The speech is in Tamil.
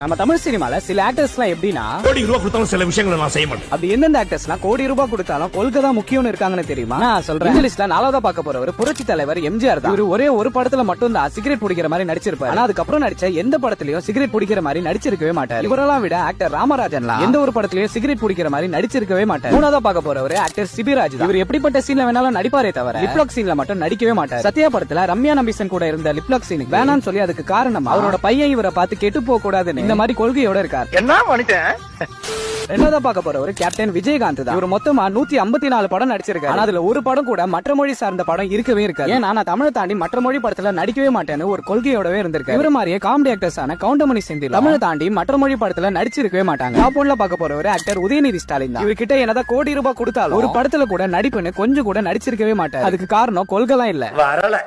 நம்ம தமிழ் சினிமால சில ஆக்டர்ஸ்லாம் எப்படின்னா கோடி ரூபாய் கொடுத்தாலும் சில விஷயங்களை நான் செய்ய மாட்டேன். அப்படி எந்தெந்த ஆக்டர்ஸ்லாம் கோடி ரூபாய் கொடுத்தாலும் கொள்கை தான் முக்கியம்னு இருக்காங்கன்னு தெரியுமா? நான் சொல்றேன். இந்த லிஸ்ட்ல நாலாவதா பார்க்க போறவர் புரட்சி தலைவர் எம்ஜிஆர் தான். இவரு ஒரே ஒரு படத்துல மட்டும் தான் சிகரெட் பிடிக்கிற மாதிரி நடிச்சிருப்பாரு. ஆனா அதுக்கப்புறம் நடிச்ச எந்த படத்துலயும் சிகரெட் பிடிக்கிற மாதிரி நடிச்சிருக்கவே மாட்டார். இவரெல்லாம் விட ஆக்டர் ராமராஜன்லாம் எந்த ஒரு படத்துலயும் சிகரெட் பிடிக்கிற மாதிரி நடிச்சிருக்கவே மாட்டார். மூணாவதா பார்க்க போறவர் ஆக்டர் சிபிராஜ் தான். இவர் எப்படிப்பட்ட சீன்ல வேணாலும் நடிப்பாரே தவிர லிப்லாக் சீன்ல மட்டும் நடிக்கவே மாட்டார். சத்யா படத்துல ரம்யா நம்பிசன் கூட இருந்த லிப்லாக் சீனுக்கு வேணாம்னு சொல்லி அதுக்கு காரணம் அவரோட பையன் இவரை பார்த்து கெட்டு போக கூடாதுன்னு இந்த மாதிரி கொள்கையோட இருக்கார். என்ன பண்ணிட்டேன்? ரெண்டாவதா பார்க்க போற ஒரு கேப்டன் விஜயகாந்த் தான். இவர் மொத்தமா 154 படம் நடிச்சிருக்காரு. ஆனா அதுல ஒரு படம் கூட மற்ற மொழி சார்ந்த படம் இருக்கவே இருக்காது. ஏன்னா நான் தமிழை தாண்டி மற்ற மொழி படத்துல நடிக்கவே மாட்டேன்னு ஒரு கொள்கையோடவே இருந்திருக்காரு. இவர மாதிரியே காமெடி ஆக்டர்ஸ் ஆன கவுண்டமணி செந்தில் தமிழை தாண்டி மற்ற மொழி படத்துல நடிச்சிருக்கவே மாட்டாங்க. டாப் ஒன்ல பார்க்க போற ஒரு ஆக்டர் உதயநிதி ஸ்டாலின் தான். இவர்கிட்ட என்னதான் கோடி ரூபாய் கொடுத்தாலும் ஒரு படத்துல கூட நடிப்புன்னு கொஞ்சம் கூட நடிச்சிருக்கவே மாட்டார். அதுக்கு காரணம் கொள்கைலாம் இல்ல. வரல.